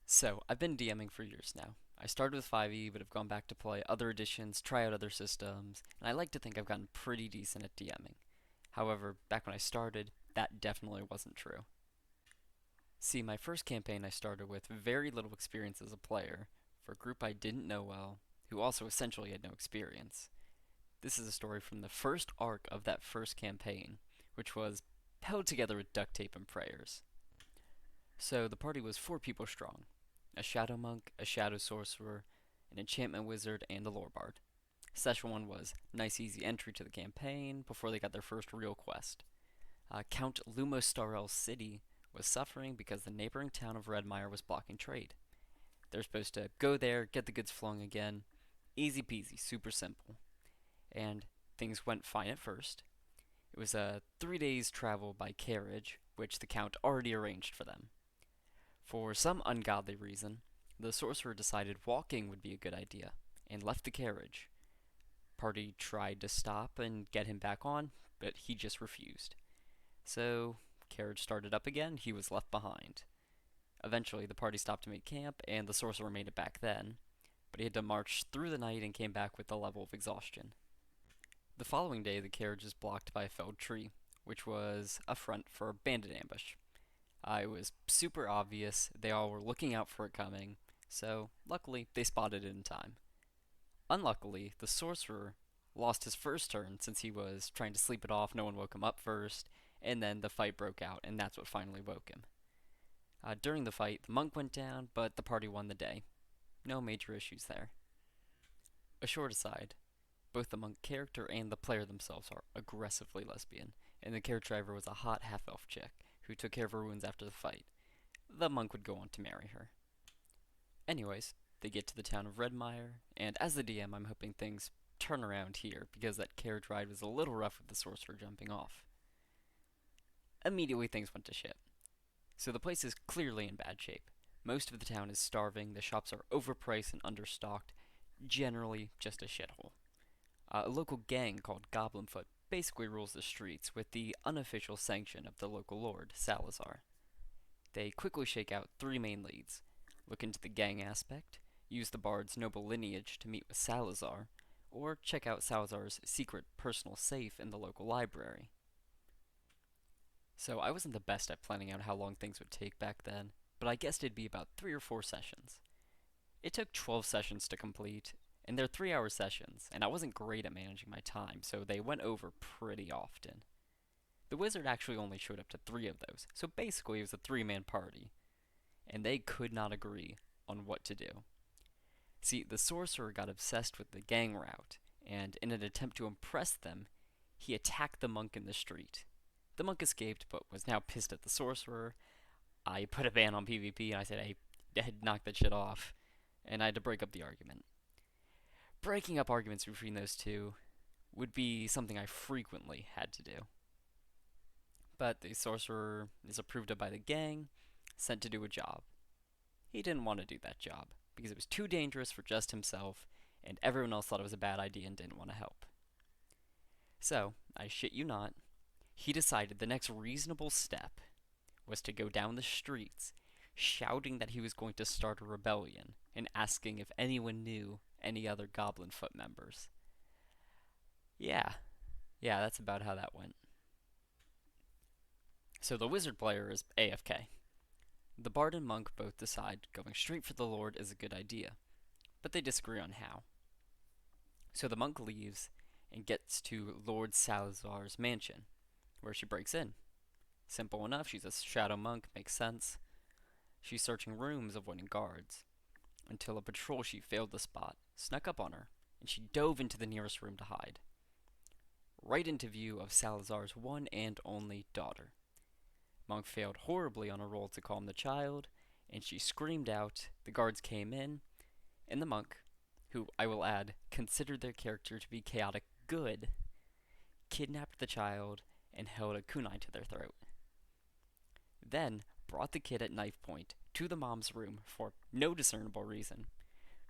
So, I've been DMing for years now. I started with 5e, but have gone back to play other editions, try out other systems, and I like to think I've gotten pretty decent at DMing. However, back when I started, that definitely wasn't true. See, my first campaign I started with very little experience as a player, for a group I didn't know well, who also essentially had no experience. This is a story from the first arc of that first campaign, which was held together with duct tape and prayers. So, the party was 4 people strong: a shadow monk, a shadow sorcerer, an enchantment wizard, and a lore bard. Session 1 was nice easy entry to the campaign before they got their first real quest. Count Lumostarel's city was suffering because the neighboring town of Redmire was blocking trade. They're supposed to go there, get the goods flowing again. Easy peasy, super simple. And things went fine at first. It was a 3 days travel by carriage, which the Count already arranged for them. For some ungodly reason, the sorcerer decided walking would be a good idea, and left the carriage. Party tried to stop and get him back on, but he just refused. So, carriage started up again, he was left behind. Eventually, the party stopped to make camp, and the sorcerer made it back then, but he had to march through the night and came back with a level of exhaustion. The following day, the carriage was blocked by a felled tree, which was a front for a bandit ambush. It was super obvious. They all were looking out for it coming, so luckily they spotted it in time. Unluckily, the sorcerer lost his first turn since he was trying to sleep it off. No one woke him up first, and then the fight broke out, and that's what finally woke him. During the fight, the monk went down, but the party won the day. No major issues there. A short aside: both the monk character and the player themselves are aggressively lesbian, and the carriage driver was a hot half elf chick who took care of her wounds after the fight. The monk would go on to marry her. Anyways, they get to the town of Redmire, and as the DM, I'm hoping things turn around here because that carriage ride was a little rough with the sorcerer jumping off. Immediately, things went to shit. So the place is clearly in bad shape. Most of the town is starving, the shops are overpriced and understocked, generally just a shithole. A local gang called Goblinfoot basically rules the streets with the unofficial sanction of the local lord, Salazar. They quickly shake out 3 main leads: look into the gang aspect, use the bard's noble lineage to meet with Salazar, or check out Salazar's secret personal safe in the local library. So I wasn't the best at planning out how long things would take back then, but I guessed it'd be about 3 or 4 sessions. It took 12 sessions to complete, and they're 3 hour sessions, and I wasn't great at managing my time, so they went over pretty often. The wizard actually only showed up to 3 of those, so basically it was a 3 man party, and they could not agree on what to do. See, the sorcerer got obsessed with the gang route, and in an attempt to impress them, he attacked the monk in the street. The monk escaped, but was now pissed at the sorcerer. I put a ban on PvP, and I said, hey, knock that shit off, and I had to break up the argument. Breaking up arguments between those two would be something I frequently had to do. But the sorcerer is approved of by the gang, sent to do a job. He didn't want to do that job because it was too dangerous for just himself, and everyone else thought it was a bad idea and didn't want to help. So, I shit you not, he decided the next reasonable step was to go down the streets shouting that he was going to start a rebellion and asking if anyone knew any other Goblin Foot members. Yeah, yeah, that's about how that went. So the wizard player is AFK. The bard and monk both decide going straight for the lord is a good idea, but they disagree on how. So the monk leaves and gets to Lord Salazar's mansion, where she breaks in. Simple enough, she's a shadow monk, makes sense. She's searching rooms, avoiding guards, until a patrol she failed to spot snuck up on her, and she dove into the nearest room to hide. Right into view of Salazar's one and only daughter. Monk failed horribly on a roll to calm the child, and she screamed out. The guards came in, and the monk, who I will add considered their character to be chaotic good, kidnapped the child and held a kunai to their throat. Then brought the kid at knife point to the mom's room for no discernible reason.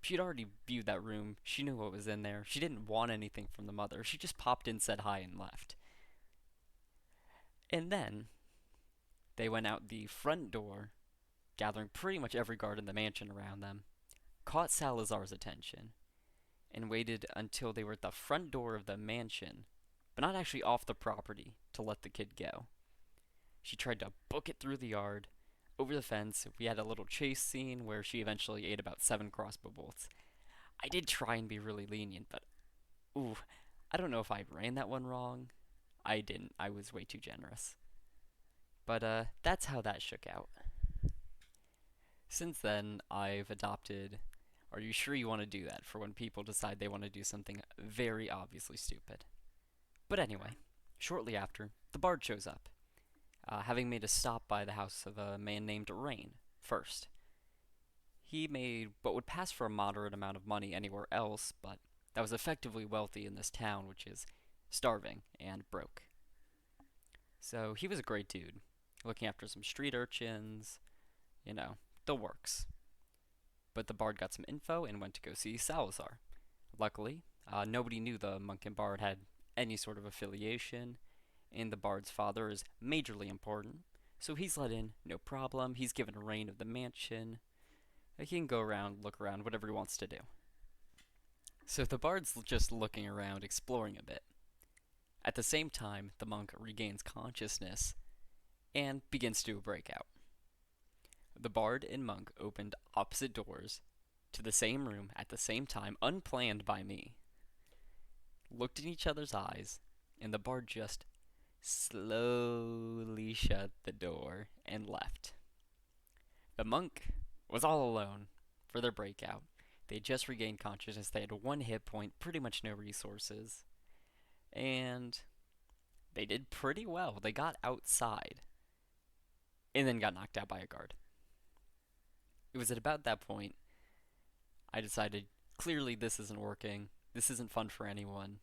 She'd already viewed that room, she knew what was in there, she didn't want anything from the mother, she just popped in, said hi, and left. And then they went out the front door gathering pretty much every guard in the mansion around them, caught Salazar's attention and waited until they were at the front door of the mansion, but not actually off the property, to let the kid go. She tried to book it through the yard, over the fence. We had a little chase scene where she eventually ate about 7 crossbow bolts. I did try and be really lenient, but ooh, I don't know if I ran that one wrong. I didn't. I was way too generous. But that's how that shook out. Since then, I've adopted, "Are you sure you want to do that?" for when people decide they want to do something very obviously stupid. But anyway, shortly after, the bard shows up, having made a stop by the house of a man named Rain first. He made what would pass for a moderate amount of money anywhere else, but that was effectively wealthy in this town, which is starving and broke. So he was a great dude, looking after some street urchins, the works. But the bard got some info and went to go see Salazar. Luckily, nobody knew the monk and bard had any sort of affiliation, and the bard's father is majorly important, so he's let in, no problem. He's given a reign of the mansion. He can go around, look around, whatever he wants to do. So the bard's just looking around, exploring a bit. At the same time, the monk regains consciousness and begins to do a breakout. The bard and monk opened opposite doors to the same room at the same time, unplanned by me. Looked in each other's eyes, and the bard just slowly shut the door and left. The monk was all alone for their breakout. They had just regained consciousness. They had 1 hit point, pretty much no resources. And they did pretty well. They got outside and then got knocked out by a guard. It was at about that point I decided, clearly this isn't working. This isn't fun for anyone.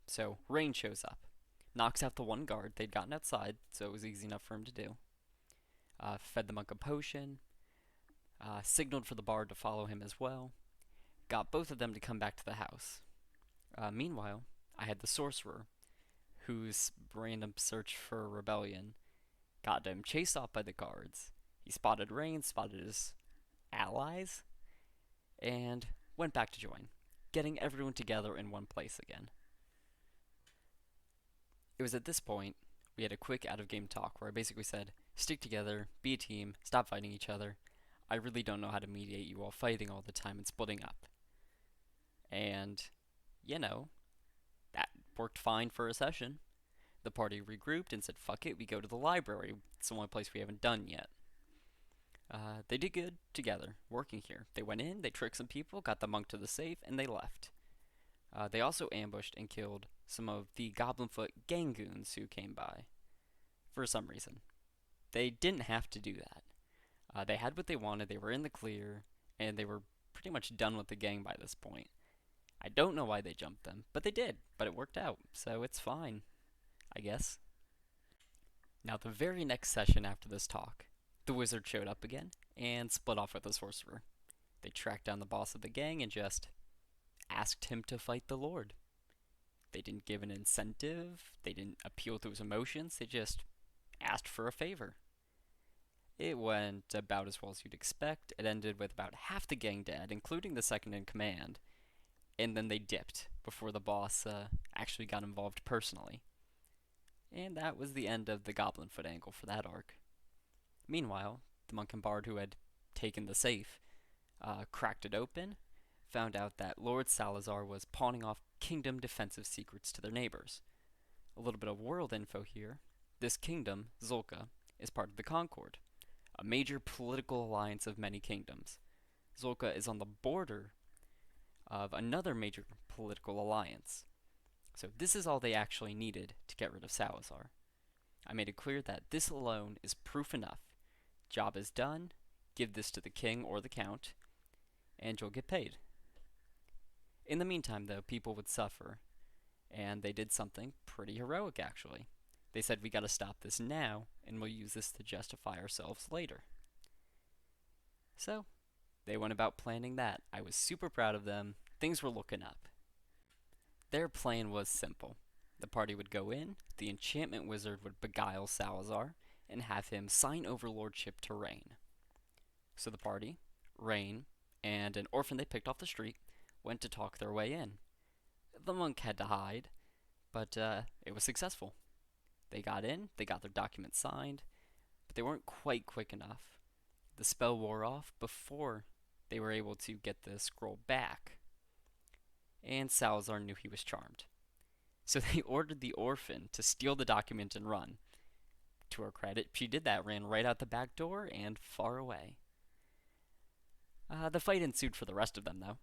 So Rain shows up, knocks out the one guard. They'd gotten outside, so it was easy enough for him to do. Fed the monk a potion, signaled for the bard to follow him as well, got both of them to come back to the house. Meanwhile, I had the sorcerer, whose random search for rebellion got him chased off by the guards. He spotted Rain, spotted his allies, and went back to join, getting everyone together in one place again. It was at this point we had a quick out-of-game talk where I basically said, stick together, be a team, stop fighting each other. I really don't know how to mediate you all fighting all the time and splitting up. And, that worked fine for a session. The party regrouped and said, fuck it, we go to the library. It's the only place we haven't done yet. They did good together, working here. They went in, they tricked some people, got the monk to the safe, and they left. They also ambushed and killed some of the Goblinfoot gang goons who came by, for some reason. They didn't have to do that. They had what they wanted, they were in the clear, and they were pretty much done with the gang by this point. I don't know why they jumped them, but they did, but it worked out, so it's fine, I guess. Now, the very next session after this talk, the wizard showed up again and split off with the sorcerer. They tracked down the boss of the gang and just asked him to fight the Lord. They didn't give an incentive, they didn't appeal to his emotions, they just asked for a favor. It went about as well as you'd expect. It ended with about half the gang dead, including the second in command, and then they dipped before the boss actually got involved personally. And that was the end of the Goblinfoot angle for that arc. Meanwhile, the monk and bard who had taken the safe cracked it open, found out that Lord Salazar was pawning off kingdom defensive secrets to their neighbors. A little bit of world info here. This kingdom, Zolka, is part of the Concord, a major political alliance of many kingdoms. Zolka is on the border of another major political alliance. So this is all they actually needed to get rid of Salazar. I made it clear that this alone is proof enough. Job is done, give this to the king or the count, and you'll get paid. In the meantime, though, people would suffer, and they did something pretty heroic, actually. They said, we gotta stop this now, and we'll use this to justify ourselves later. So, they went about planning that. I was super proud of them. Things were looking up. Their plan was simple. The party would go in, the enchantment wizard would beguile Salazar, and have him sign over lordship to Rain. So the party, Rain, and an orphan they picked off the street went to talk their way in. The monk had to hide, but it was successful. They got in, they got their documents signed, but they weren't quite quick enough. The spell wore off before they were able to get the scroll back, and Salazar knew he was charmed. So they ordered the orphan to steal the document and run. To her credit, she did that, ran right out the back door and far away. The fight ensued for the rest of them, though.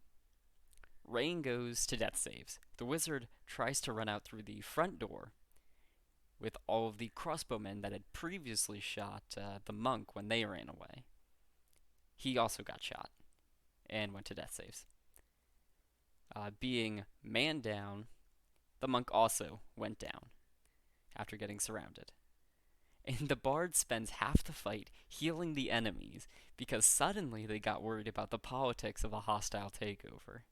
Rain goes to death saves. The wizard tries to run out through the front door with all of the crossbowmen that had previously shot the monk when they ran away. He also got shot and went to death saves. Being man down, the monk also went down after getting surrounded. And the bard spends half the fight healing the enemies because suddenly they got worried about the politics of a hostile takeover.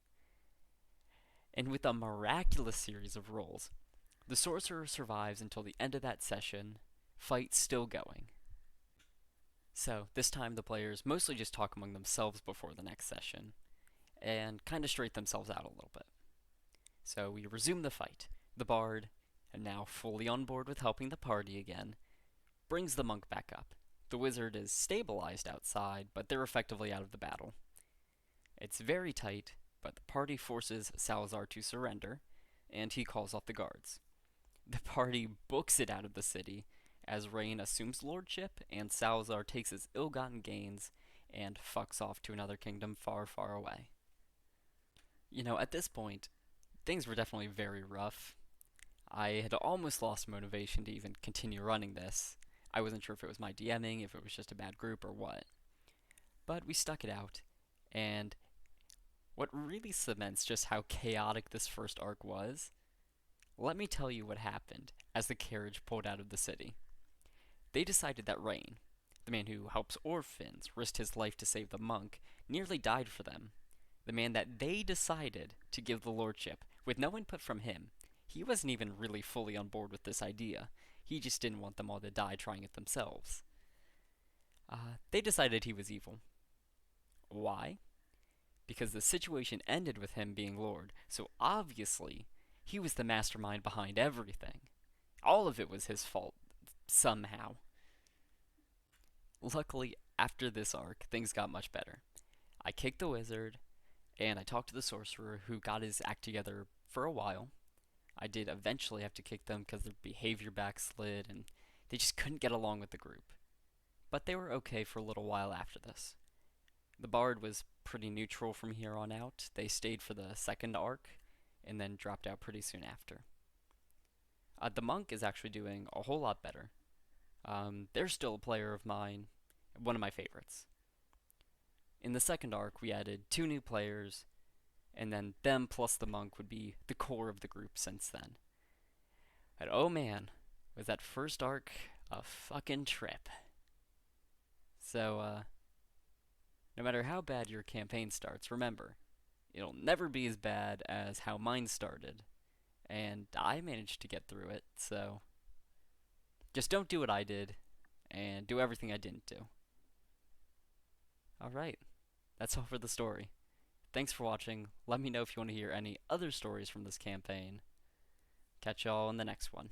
And with a miraculous series of rolls, the sorcerer survives until the end of that session, fight still going. So, this time the players mostly just talk among themselves before the next session, and kind of straight themselves out a little bit. So we resume the fight. The bard, and now fully on board with helping the party again, brings the monk back up. The wizard is stabilized outside, but they're effectively out of the battle. It's very tight, but the party forces Salazar to surrender, and he calls off the guards. The party books it out of the city as Rain assumes lordship and Salazar takes his ill-gotten gains and fucks off to another kingdom far, far away. You know, at this point, things were definitely very rough. I had almost lost motivation to even continue running this. I wasn't sure if it was my DMing, if it was just a bad group, or what. But we stuck it out, and what really cements just how chaotic this first arc was, let me tell you what happened as the carriage pulled out of the city. They decided that Rain, the man who helps orphans, risked his life to save the monk, nearly died for them. The man that they decided to give the lordship, with no input from him. He wasn't even really fully on board with this idea. He just didn't want them all to die trying it themselves. They decided he was evil. Why? Because the situation ended with him being Lord, so obviously he was the mastermind behind everything. All of it was his fault, somehow. Luckily, after this arc, things got much better. I kicked the wizard, and I talked to the sorcerer, who got his act together for a while. I did eventually have to kick them because their behavior backslid, and they just couldn't get along with the group. But they were okay for a little while after this. The bard was pretty neutral from here on out. They stayed for the second arc, and then dropped out pretty soon after. The monk is actually doing a whole lot better. They're still a player of mine, one of my favorites. In the second arc, we added 2 new players, and then them plus the monk would be the core of the group since then. But oh man, was that first arc a fucking trip. So, no matter how bad your campaign starts, remember, it'll never be as bad as how mine started. And I managed to get through it, so just don't do what I did, and do everything I didn't do. Alright, that's all for the story. Thanks for watching. Let me know if you want to hear any other stories from this campaign. Catch y'all in the next one.